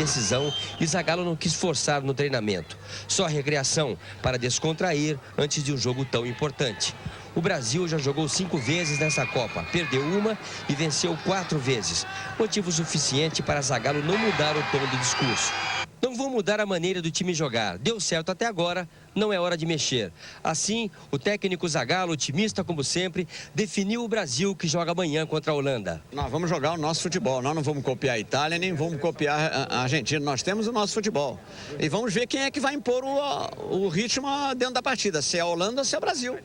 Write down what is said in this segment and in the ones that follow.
decisão e Zagallo não quis forçar no treinamento. Só recreação para descontrair antes de um jogo tão importante. O Brasil já jogou 5 vezes nessa Copa, perdeu uma e venceu 4 vezes. Motivo suficiente para Zagallo não mudar o tom do discurso. Não vou mudar a maneira do time jogar. Deu certo até agora, não é hora de mexer. Assim, o técnico Zagallo, otimista como sempre, definiu o Brasil que joga amanhã contra a Holanda. Nós vamos jogar o nosso futebol, nós não vamos copiar a Itália, nem vamos copiar a Argentina. Nós temos o nosso futebol. E vamos ver quem é que vai impor o ritmo dentro da partida, se é a Holanda ou se é o Brasil.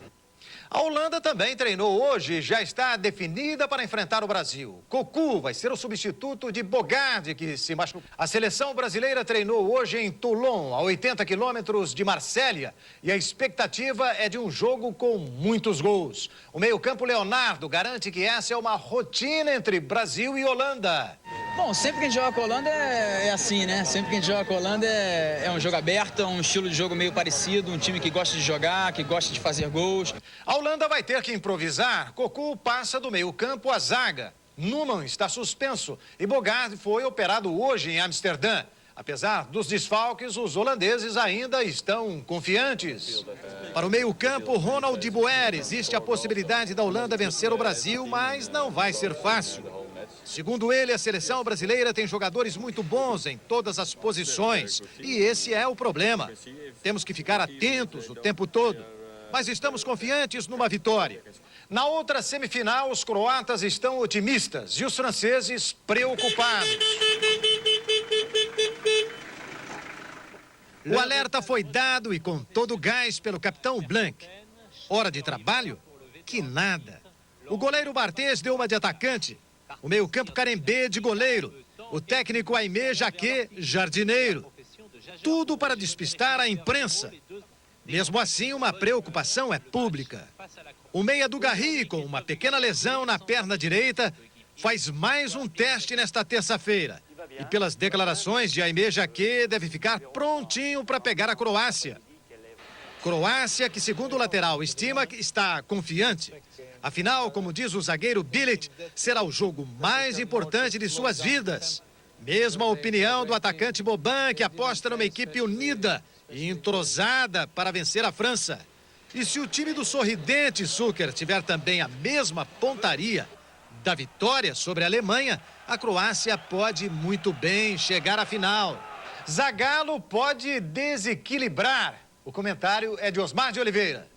A Holanda também treinou hoje e já está definida para enfrentar o Brasil. Cocu vai ser o substituto de Bogarde, que se machucou. A seleção brasileira treinou hoje em Toulon, a 80 quilômetros de Marsella. E a expectativa é de um jogo com muitos gols. O meio-campo Leonardo garante que essa é uma rotina entre Brasil e Holanda. Bom, sempre que a gente joga com a Holanda é assim, né? Sempre que a gente joga com a Holanda é um jogo aberto, um estilo de jogo meio parecido, um time que gosta de jogar, que gosta de fazer gols. A Holanda vai ter que improvisar. Cocu passa do meio-campo à zaga. Numan está suspenso e Bogarde foi operado hoje em Amsterdã. Apesar dos desfalques, os holandeses ainda estão confiantes. Para o meio-campo, Ronald de Boer, existe a possibilidade da Holanda vencer o Brasil, mas não vai ser fácil. Segundo ele, a seleção brasileira tem jogadores muito bons em todas as posições. E esse é o problema. Temos que ficar atentos o tempo todo. Mas estamos confiantes numa vitória. Na outra semifinal, os croatas estão otimistas e os franceses preocupados. O alerta foi dado e com todo o gás pelo capitão Blanc. Hora de trabalho? Que nada. O goleiro Barthez deu uma de atacante. O meio-campo Carembê de goleiro. O técnico Aimé Jacquet, jardineiro. Tudo para despistar a imprensa. Mesmo assim, uma preocupação é pública. O meia do Garri, com uma pequena lesão na perna direita, faz mais um teste nesta terça-feira. E pelas declarações de Aimé Jacquet, deve ficar prontinho para pegar a Croácia. Croácia que, segundo o lateral, estima que está confiante. Afinal, como diz o zagueiro Bilic, será o jogo mais importante de suas vidas. Mesma opinião do atacante Boban, que aposta numa equipe unida e entrosada para vencer a França. E se o time do sorridente Zucker tiver também a mesma pontaria da vitória sobre a Alemanha, a Croácia pode muito bem chegar à final. Zagallo pode desequilibrar. O comentário é de Osmar de Oliveira.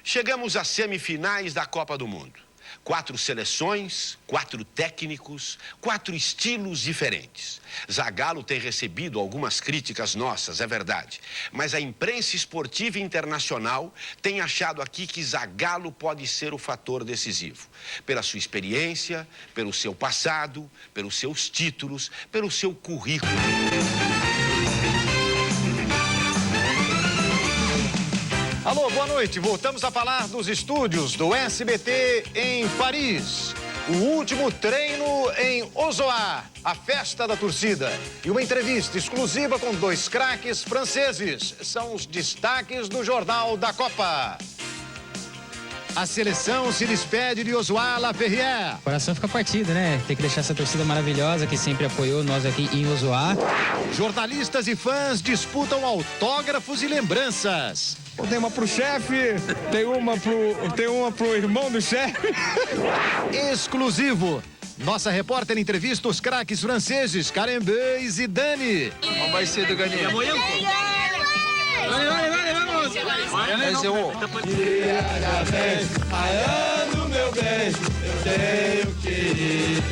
Chegamos às semifinais da Copa do Mundo. 4 seleções, 4 técnicos, 4 estilos diferentes. Zagallo tem recebido algumas críticas nossas, é verdade. Mas a imprensa esportiva internacional tem achado aqui que Zagallo pode ser o fator decisivo. Pela sua experiência, pelo seu passado, pelos seus títulos, pelo seu currículo. Alô, boa noite. Voltamos a falar dos estúdios do SBT em Paris. O último treino em Ozoá, a festa da torcida. E uma entrevista exclusiva com 2 craques franceses. São os destaques do Jornal da Copa. A seleção se despede de Ozoá-La Ferrière. O coração fica partido, né? Tem que deixar essa torcida maravilhosa que sempre apoiou nós aqui em Ozoá. Jornalistas e fãs disputam autógrafos e lembranças. Tem uma pro chefe, tem uma pro irmão do chefe. Exclusivo. Nossa repórter entrevista os craques franceses Carembê e Zidane. Vai ser do Ganinho. Vale, vamos! Esse é o... Raiando, meu bem, eu tenho que ir.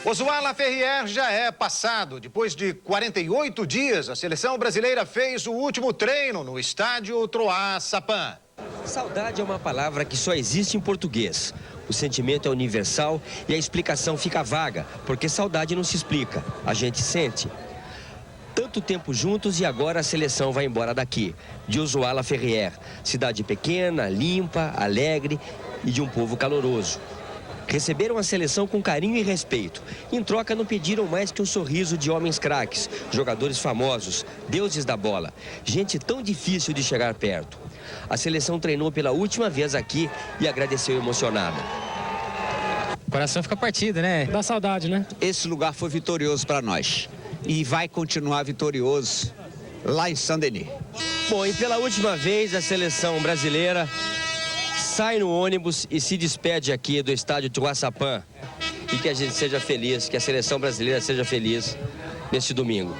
Ozoá-La Ferrière já é passado. Depois de 48 dias, a seleção brasileira fez o último treino no estádio Troyes-Sapin. Saudade é uma palavra que só existe em português. O sentimento é universal e a explicação fica vaga, porque saudade não se explica, a gente sente. Tanto tempo juntos e agora a seleção vai embora daqui, de Ozoá-La Ferrière. Cidade pequena, limpa, alegre e de um povo caloroso. Receberam a seleção com carinho e respeito. Em troca, não pediram mais que um sorriso de homens craques, jogadores famosos, deuses da bola. Gente tão difícil de chegar perto. A seleção treinou pela última vez aqui e agradeceu emocionada. O coração fica partido, né? Dá saudade, né? Esse lugar foi vitorioso para nós e vai continuar vitorioso lá em Saint-Denis. Bom, e pela última vez a seleção brasileira sai no ônibus e se despede aqui do estádio Tuaçapã. E que a gente seja feliz, que a seleção brasileira seja feliz neste domingo.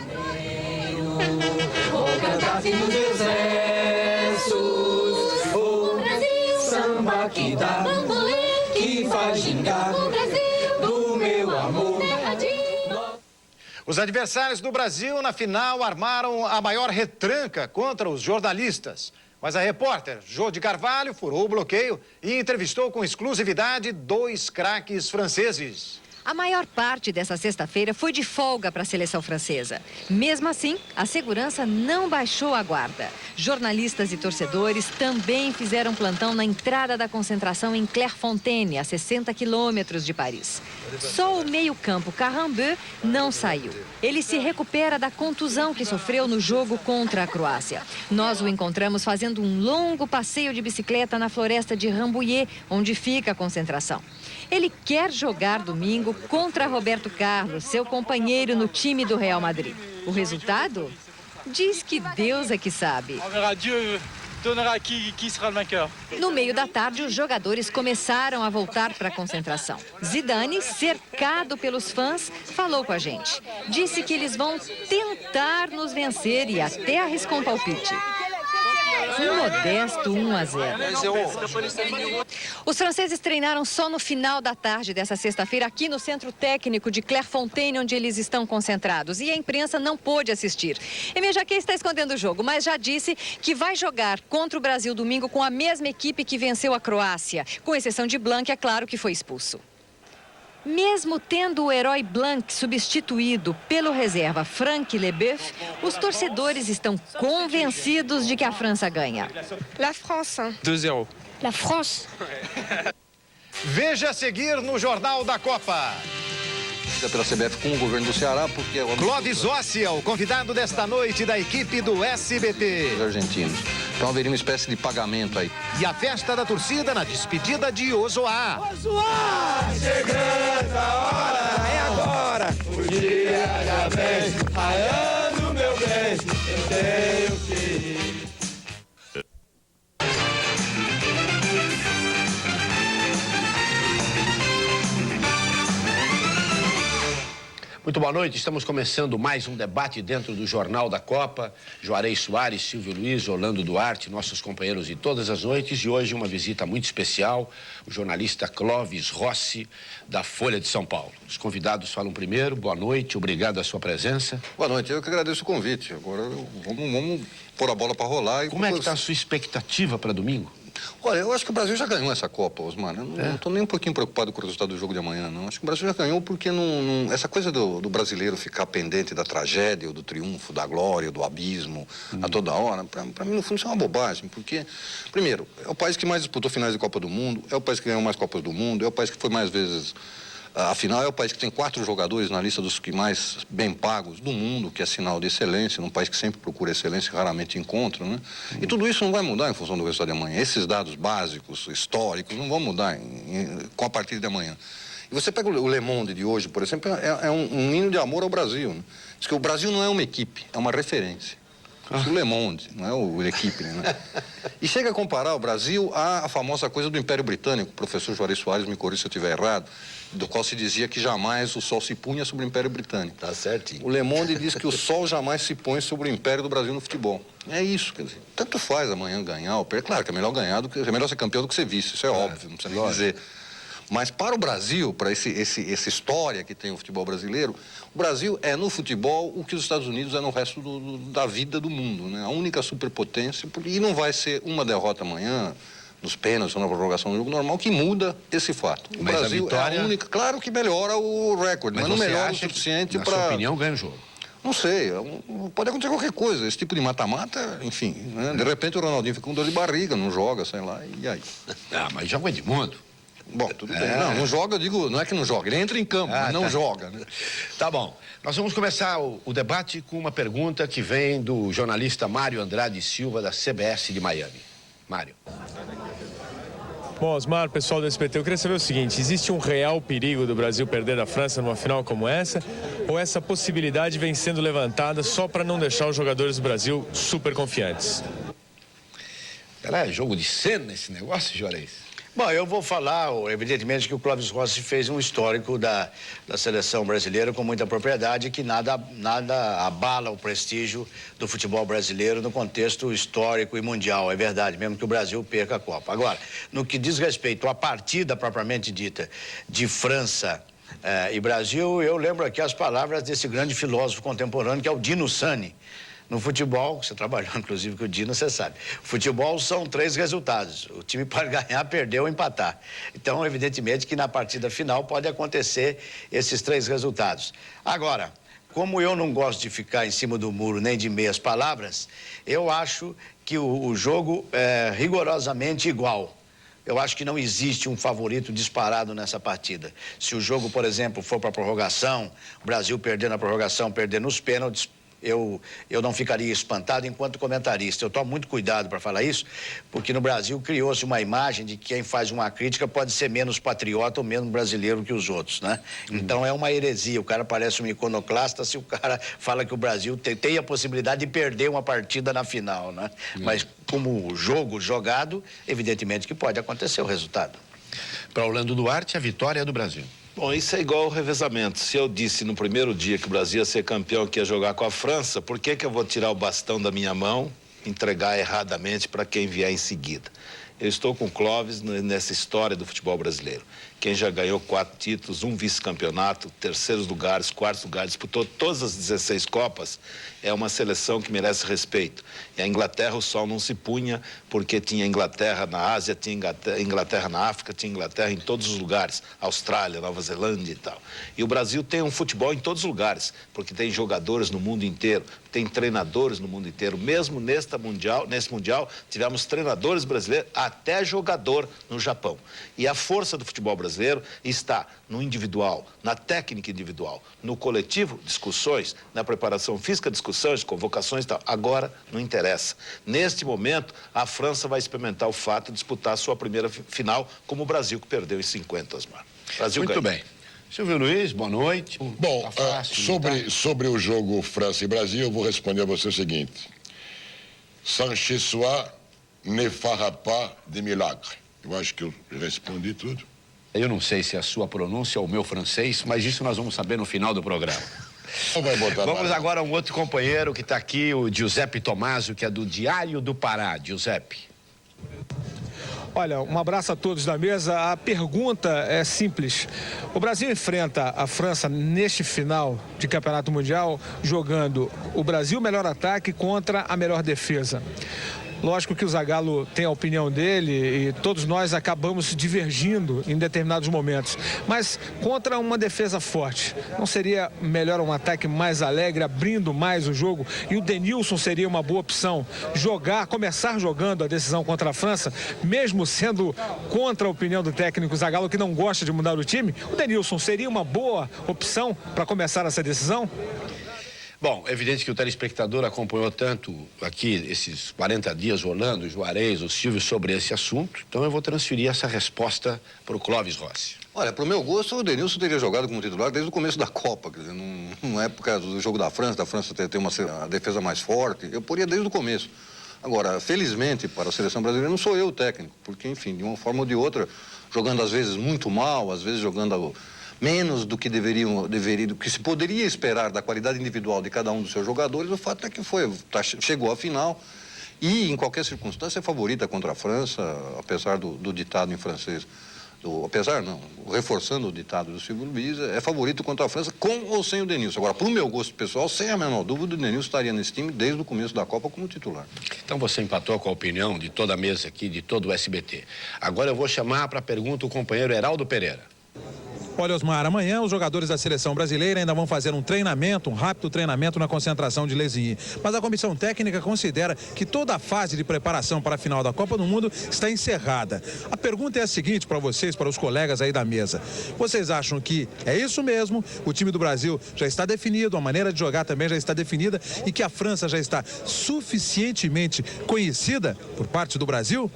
Samba que dá, que faz gingar do meu amor. Os adversários do Brasil na final armaram a maior retranca contra os jornalistas. Mas a repórter Jô de Carvalho furou o bloqueio e entrevistou com exclusividade 2 craques franceses. A maior parte dessa sexta-feira foi de folga para a seleção francesa. Mesmo assim, a segurança não baixou a guarda. Jornalistas e torcedores também fizeram plantão na entrada da concentração em Clairefontaine, a 60 quilômetros de Paris. Só o meio-campo Carambeu não saiu. Ele se recupera da contusão que sofreu no jogo contra a Croácia. Nós o encontramos fazendo um longo passeio de bicicleta na floresta de Rambouillet, onde fica a concentração. Ele quer jogar domingo contra Roberto Carlos, seu companheiro no time do Real Madrid. O resultado? Diz que Deus é que sabe. No meio da tarde, os jogadores começaram a voltar para a concentração. Zidane, cercado pelos fãs, falou com a gente. Disse que eles vão tentar nos vencer e até arriscou um palpite. Um modesto 1-0. Os franceses treinaram só no final da tarde dessa sexta-feira aqui no centro técnico de Clairefontaine, onde eles estão concentrados. E a imprensa não pôde assistir. Emile Jacquet está escondendo o jogo, mas já disse que vai jogar contra o Brasil domingo com a mesma equipe que venceu a Croácia. Com exceção de Blanc, é claro que foi expulso. Mesmo tendo o herói Blanc substituído pelo reserva Franck Leboeuf, os torcedores estão convencidos de que a França ganha. La France. 2-0. La France. Veja a seguir no Jornal da Copa. Pela CBF com o governo do Ceará, porque... Clóvis Ócia, o convidado desta noite da equipe do SBT. Os argentinos. Então haveria uma espécie de pagamento aí. E a festa da torcida na despedida de Ozoá. Ozoá! Chegando a hora, é agora. O dia já vem, raiando meu bem, eu tenho que ir. Muito boa noite, estamos começando mais um debate dentro do Jornal da Copa. Juarez Soares, Silvio Luiz, Orlando Duarte, nossos companheiros de todas as noites. E hoje uma visita muito especial, o jornalista Clóvis Rossi, da Folha de São Paulo. Os convidados falam primeiro, boa noite, obrigado à sua presença. Boa noite, eu que agradeço o convite. Agora vamos pôr a bola para rolar. Como é que está a sua expectativa para domingo? Olha, eu acho que o Brasil já ganhou essa Copa, Osmar. Eu não estou nem um pouquinho preocupado com o resultado do jogo de amanhã, não. Acho que o Brasil já ganhou porque essa coisa do brasileiro ficar pendente da tragédia, ou do triunfo, da glória, do abismo, a toda hora, para mim, no fundo, isso é uma bobagem. Porque, primeiro, é o país que mais disputou finais de Copa do Mundo, é o país que ganhou mais Copas do Mundo, é o país que foi mais vezes... Afinal, é o país que tem 4 jogadores na lista dos que mais bem pagos do mundo, que é sinal de excelência, num país que sempre procura excelência e raramente encontra, né? E tudo isso não vai mudar em função do resultado de amanhã. Esses dados básicos, históricos, não vão mudar com a partir de amanhã. E você pega o Le Monde de hoje, por exemplo, é um hino de amor ao Brasil, né? Diz que o Brasil não é uma equipe, é uma referência. Isso é o Le Monde, não é o equipe, né? E chega a comparar o Brasil à famosa coisa do Império Britânico. O professor Juarez Soares me corrija se eu estiver errado, do qual se dizia que jamais o sol se punha sobre o Império Britânico. Tá certinho. O Le Monde diz que o sol jamais se põe sobre o Império do Brasil no futebol. É isso, quer dizer, tanto faz amanhã ganhar ou perder. Claro que é melhor ganhar é melhor ser campeão do que ser vice, isso é óbvio, não precisa nem dizer. Mas para o Brasil, para essa história que tem o futebol brasileiro, o Brasil é no futebol o que os Estados Unidos é no resto da vida do mundo, né? A única superpotência, e não vai ser uma derrota amanhã, nos pênaltis ou na prorrogação do jogo normal, que muda esse fato. O mas Brasil vitória... é a única... Claro que melhora o recorde, mas não melhora o suficiente para... Na sua opinião, ganha o jogo? Não sei, pode acontecer qualquer coisa. Esse tipo de mata-mata, enfim, né? De repente o Ronaldinho fica com dor de barriga, não joga, sei lá, e aí? Mas joga o Edmundo. Bom, tudo bem. Não joga, eu digo, não é que não joga, ele entra em campo, mas não joga, né? Tá bom. Nós vamos começar o debate com uma pergunta que vem do jornalista Mário Andrade Silva, da CBS de Miami. Mário. Bom, Osmar, pessoal do SBT, eu queria saber o seguinte, existe um real perigo do Brasil perder da França numa final como essa? Ou essa possibilidade vem sendo levantada só para não deixar os jogadores do Brasil super confiantes? É jogo de cena esse negócio, Juarez? Bom, eu vou falar, evidentemente, que o Clóvis Rossi fez um histórico da seleção brasileira com muita propriedade, que nada abala o prestígio do futebol brasileiro no contexto histórico e mundial. É verdade, mesmo que o Brasil perca a Copa. Agora, no que diz respeito à partida propriamente dita de França e Brasil, eu lembro aqui as palavras desse grande filósofo contemporâneo, que é o Dino Sani. No futebol, você trabalhou inclusive com o Dino, você sabe. Futebol são 3 resultados. O time pode ganhar, perder ou empatar. Então, evidentemente que na partida final pode acontecer esses 3 resultados. Agora, como eu não gosto de ficar em cima do muro nem de meias palavras, eu acho que o jogo é rigorosamente igual. Eu acho que não existe um favorito disparado nessa partida. Se o jogo, por exemplo, for para a prorrogação, o Brasil perder na prorrogação, perder nos pênaltis, eu não ficaria espantado enquanto comentarista. Eu tomo muito cuidado para falar isso, porque no Brasil criou-se uma imagem de que quem faz uma crítica pode ser menos patriota ou menos brasileiro que os outros, né? Então é uma heresia. O cara parece um iconoclasta se o cara fala que o Brasil tem a possibilidade de perder uma partida na final, né? Mas como jogo jogado, evidentemente que pode acontecer o resultado. Para Orlando Duarte, a vitória é do Brasil. Bom, isso é igual ao revezamento. Se eu disse no primeiro dia que o Brasil ia ser campeão, que ia jogar com a França, por que eu vou tirar o bastão da minha mão e entregar erradamente para quem vier em seguida? Eu estou com o Clóvis nessa história do futebol brasileiro. Quem já ganhou 4 títulos, um vice-campeonato, 3º lugares, 4º lugares, disputou todas as 16 Copas, é uma seleção que merece respeito. E a Inglaterra, o sol não se punha, porque tinha Inglaterra na Ásia, tinha Inglaterra na África, tinha Inglaterra em todos os lugares, Austrália, Nova Zelândia e tal. E o Brasil tem um futebol em todos os lugares, porque tem jogadores no mundo inteiro, tem treinadores no mundo inteiro. Mesmo nesse Mundial, tivemos treinadores brasileiros, até jogador no Japão. E a força do futebol brasileiro está no individual, na técnica individual, no coletivo, discussões, na preparação física, discussões, convocações e tal. Agora, não interessa. Neste momento, a França vai experimentar o fato de disputar a sua primeira final, como o Brasil, que perdeu em 50, Osmar. Brasil Muito ganha. bem. Silvio Luiz, boa noite. Bom, sobre o jogo França e Brasil, eu vou responder a você o seguinte. Sans chez soi ne fera pas de milagre. Eu acho que eu respondi tudo. Eu não sei se é a sua pronúncia ou o meu francês, mas isso nós vamos saber no final do programa. Vamos agora a um outro companheiro que está aqui, o Giuseppe Tommaso, que é do Diário do Pará. Giuseppe. Olha, um abraço a todos da mesa. A pergunta é simples. O Brasil enfrenta a França neste final de Campeonato Mundial jogando o Brasil melhor ataque contra a melhor defesa. Lógico que o Zagallo tem a opinião dele e todos nós acabamos divergindo em determinados momentos. Mas contra uma defesa forte, não seria melhor um ataque mais alegre, abrindo mais o jogo? E o Denilson seria uma boa opção? Começar jogando a decisão contra a França, mesmo sendo contra a opinião do técnico Zagallo, que não gosta de mudar o time? O Denilson seria uma boa opção para começar essa decisão? Bom, é evidente que o telespectador acompanhou tanto aqui esses 40 dias rolando, o Juarez, o Silvio, sobre esse assunto. Então eu vou transferir essa resposta para o Clóvis Rossi. Olha, para o meu gosto, o Denilson teria jogado como titular desde o começo da Copa. Quer dizer, na época do jogo da França ter uma defesa mais forte, eu poria desde o começo. Agora, felizmente, para a seleção brasileira, não sou eu o técnico, porque, enfim, de uma forma ou de outra, jogando às vezes muito mal, às vezes jogando menos do que do que se poderia esperar da qualidade individual de cada um dos seus jogadores, o fato é que chegou à final e, em qualquer circunstância, é favorita contra a França, apesar do ditado em francês. Reforçando o ditado do Silvio Luiz, é favorito contra a França, com ou sem o Denilson. Agora, para o meu gosto pessoal, sem a menor dúvida, o Denilson estaria nesse time desde o começo da Copa como titular. Então você empatou com a opinião de toda a mesa aqui, de todo o SBT. Agora eu vou chamar para a pergunta o companheiro Heraldo Pereira. Olha, Osmar, amanhã os jogadores da seleção brasileira ainda vão fazer um rápido treinamento na concentração de Lesigny. Mas a comissão técnica considera que toda a fase de preparação para a final da Copa do Mundo está encerrada. A pergunta é a seguinte para vocês, para os colegas aí da mesa. Vocês acham que é isso mesmo? O time do Brasil já está definido, a maneira de jogar também já está definida e que a França já está suficientemente conhecida por parte do Brasil?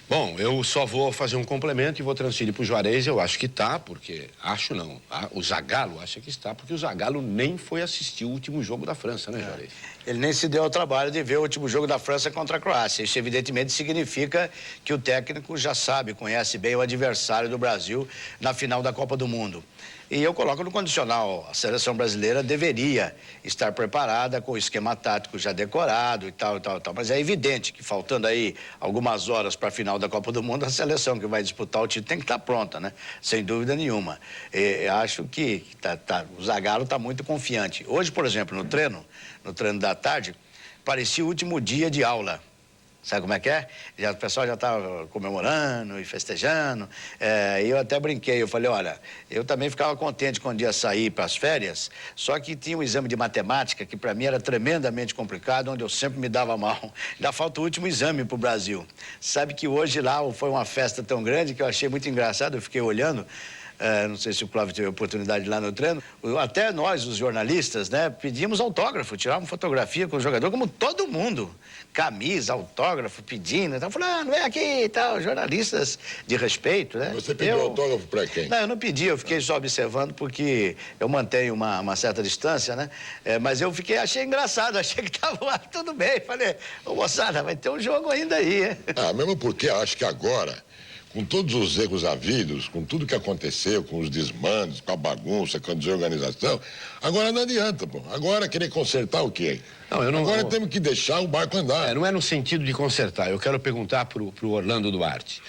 Bom, eu só vou fazer um complemento e vou transferir para o Juarez. Eu acho que tá, porque... Acho não. O Zagallo acha que está, porque o Zagallo nem foi assistir o último jogo da França, né, Juarez? Ele nem se deu ao trabalho de ver o último jogo da França contra a Croácia. Isso, evidentemente, significa que o técnico já sabe, conhece bem o adversário do Brasil na final da Copa do Mundo. E eu coloco no condicional, a seleção brasileira deveria estar preparada com o esquema tático já decorado e tal. Mas é evidente que faltando aí algumas horas para a final da Copa do Mundo, a seleção que vai disputar o título tem que estar pronta, né? Sem dúvida nenhuma. Acho que o Zagallo está muito confiante. Hoje, por exemplo, no treino da tarde, parecia o último dia de aula. Sabe como é que é? O pessoal já estava comemorando e festejando. E eu até brinquei, eu falei, olha, eu também ficava contente quando ia sair para as férias, só que tinha um exame de matemática que para mim era tremendamente complicado, onde eu sempre me dava mal. Ainda falta o último exame para o Brasil. Sabe que hoje lá foi uma festa tão grande que eu achei muito engraçado, eu fiquei olhando. Não sei se o Clóvis teve a oportunidade lá no treino. Até nós, os jornalistas, né, pedimos autógrafo, tirávamos fotografia com o jogador, como todo mundo. Camisa, autógrafo, pedindo. Então, falando, vem aqui e tal, jornalistas de respeito, né? Você pediu autógrafo para quem? Não, eu não pedi, eu fiquei só observando porque eu mantenho uma certa distância, né? Mas eu achei engraçado, achei que estava lá, tudo bem. Falei, ô moçada, vai ter um jogo ainda aí, hein? Mesmo porque acho que agora, com todos os erros havidos, com tudo que aconteceu, com os desmandos, com a bagunça, com a desorganização, agora não adianta, pô. Agora querer consertar o quê? Agora temos que deixar o barco andar. Não é no sentido de consertar. Eu quero perguntar pro Orlando Duarte.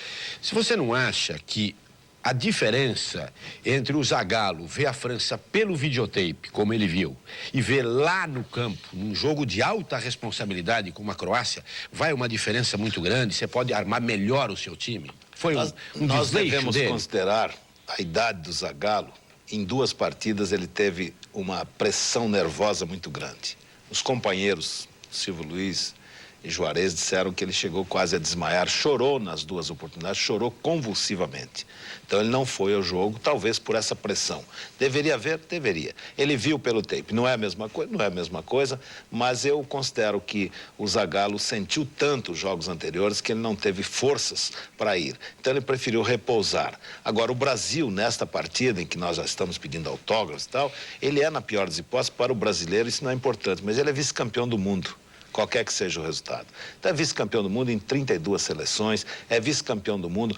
Se você não acha que a diferença entre o Zagallo ver a França pelo videotape, como ele viu, e ver lá no campo, num jogo de alta responsabilidade como a Croácia, vai uma diferença muito grande, você pode armar melhor o seu time? Foi Nós devemos dele. considerar a idade do Zagallo. Em 2 partidas ele teve uma pressão nervosa muito grande. Os companheiros, Silvio Luiz e Juarez, disseram que ele chegou quase a desmaiar, chorou nas 2 oportunidades, chorou convulsivamente. Então ele não foi ao jogo, talvez por essa pressão. Deveria ver? Deveria. Ele viu pelo tape. Não é a mesma coisa? Não é a mesma coisa, mas eu considero que o Zagallo sentiu tanto os jogos anteriores que ele não teve forças para ir. Então ele preferiu repousar. Agora, o Brasil, nesta partida em que nós já estamos pedindo autógrafos e tal, ele é, na pior das hipóteses, para o brasileiro, isso não é importante, mas ele é vice-campeão do mundo. Qualquer que seja o resultado. Então é vice-campeão do mundo em 32 seleções, é vice-campeão do mundo,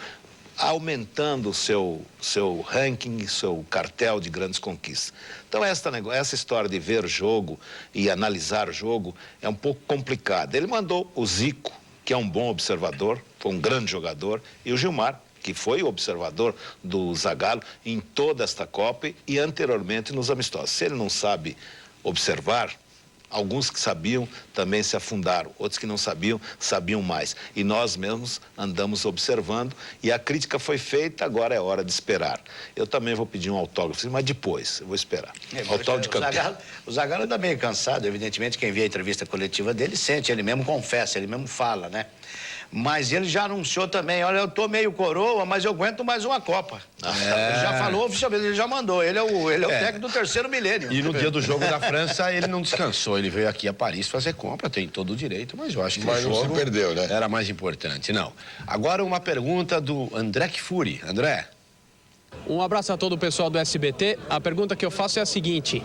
aumentando o seu ranking, seu cartel de grandes conquistas. Então essa história de ver jogo e analisar o jogo é um pouco complicada. Ele mandou o Zico, que é um bom observador, foi um grande jogador, e o Gilmar, que foi o observador do Zagallo em toda esta Copa e anteriormente nos amistosos. Se ele não sabe observar, alguns que sabiam também se afundaram, outros que não sabiam, sabiam mais. E nós mesmos andamos observando e a crítica foi feita, agora é hora de esperar. Eu também vou pedir um autógrafo, mas depois eu vou esperar. Autógrafo de campeão. O Zagallo está meio cansado, evidentemente, quem vê a entrevista coletiva dele sente, ele mesmo confessa, ele mesmo fala, né? Mas ele já anunciou também, olha, eu tô meio coroa, mas eu aguento mais uma Copa. Ele já falou oficialmente, ele já mandou, ele é o técnico do 3º milênio. E no dia do jogo da França, ele não descansou, ele veio aqui a Paris fazer compra, tem todo o direito, mas eu acho que o jogo não se perdeu, né? Era mais importante, não. Agora uma pergunta do André Kfouri. André. Um abraço a todo o pessoal do SBT. A pergunta que eu faço é a seguinte: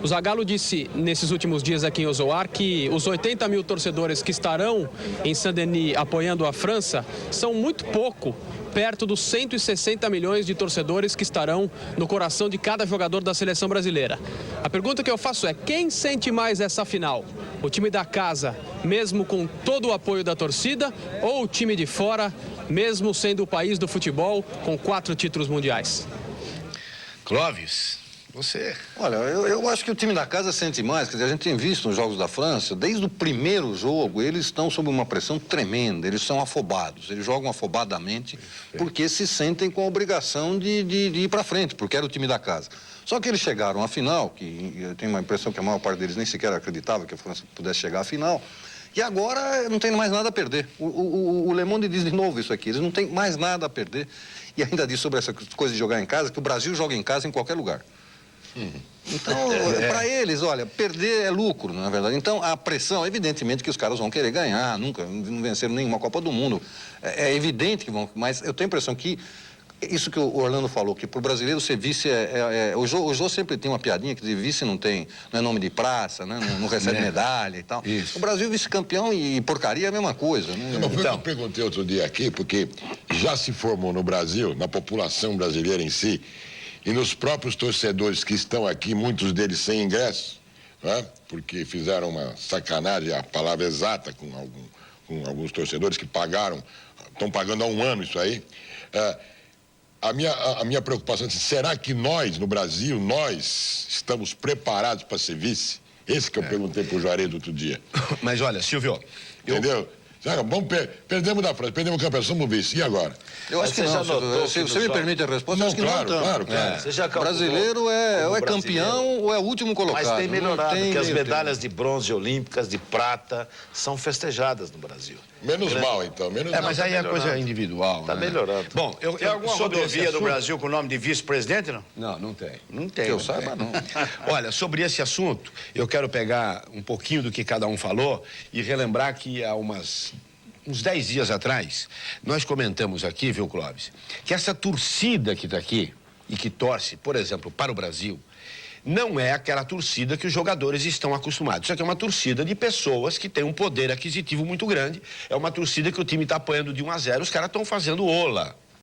o Zagallo disse nesses últimos dias aqui em Ozoar que os 80 mil torcedores que estarão em Saint-Denis apoiando a França são muito pouco perto dos 160 milhões de torcedores que estarão no coração de cada jogador da seleção brasileira. A pergunta que eu faço é: quem sente mais essa final? O time da casa, mesmo com todo o apoio da torcida, ou o time de fora, mesmo sendo o país do futebol com 4 títulos mundiais? Clóvis, você... Olha, eu acho que o time da casa sente mais. Quer dizer, a gente tem visto nos jogos da França, desde o primeiro jogo, eles estão sob uma pressão tremenda, eles são afobados, eles jogam afobadamente porque se sentem com a obrigação de ir para frente, porque era o time da casa. Só que eles chegaram à final, que eu tenho uma impressão que a maior parte deles nem sequer acreditava que a França pudesse chegar à final, e agora não tem mais nada a perder. O Le Monde diz de novo isso aqui, eles não têm mais nada a perder. E ainda diz sobre essa coisa de jogar em casa, que o Brasil joga em casa em qualquer lugar. Então, para eles, olha, perder é lucro, na verdade. Então, a pressão, evidentemente que os caras vão querer ganhar, nunca não venceram nenhuma Copa do Mundo. É evidente que vão, mas eu tenho a impressão que isso que o Orlando falou, que para o brasileiro ser vice o Jô sempre tem uma piadinha que de vice não é nome de praça, né? Não recebe medalha e tal. Isso. O Brasil vice-campeão e porcaria é a mesma coisa, né? Eu perguntei outro dia aqui, porque já se formou no Brasil, na população brasileira em si, e nos próprios torcedores que estão aqui, muitos deles sem ingresso, né? Porque fizeram uma sacanagem, a palavra exata, com alguns torcedores que estão pagando há um ano isso aí. A minha preocupação é, será que nós, no Brasil, nós estamos preparados para ser vice? Esse que eu perguntei para o Juarez outro dia. Mas olha, Silvio... Entendeu? Perdemos da França, perdemos o campeão, somos vice. E agora? Eu acho que não. Se você me permite a resposta, eu acho que claro, não. Claro. O brasileiro ou é campeão ou é o último colocado. Mas tem melhorado, porque as medalhas de bronze olímpicas, de prata, são festejadas no Brasil. Menos mal, então. Mas aí é coisa individual. Está melhorando. Bom, tem alguma rodovia do Brasil com o nome de vice-presidente, não? Não, não tem. Não tem. Que eu saiba, não. Olha, sobre esse assunto, eu quero pegar um pouquinho do que cada um falou e relembrar que há uns 10 dias atrás, nós comentamos aqui, viu, Clóvis, que essa torcida que está aqui e que torce, por exemplo, para o Brasil, não é aquela torcida que os jogadores estão acostumados. Isso aqui é uma torcida de pessoas que têm um poder aquisitivo muito grande. É uma torcida que o time está apanhando de 1 a 0, os caras estão fazendo ola.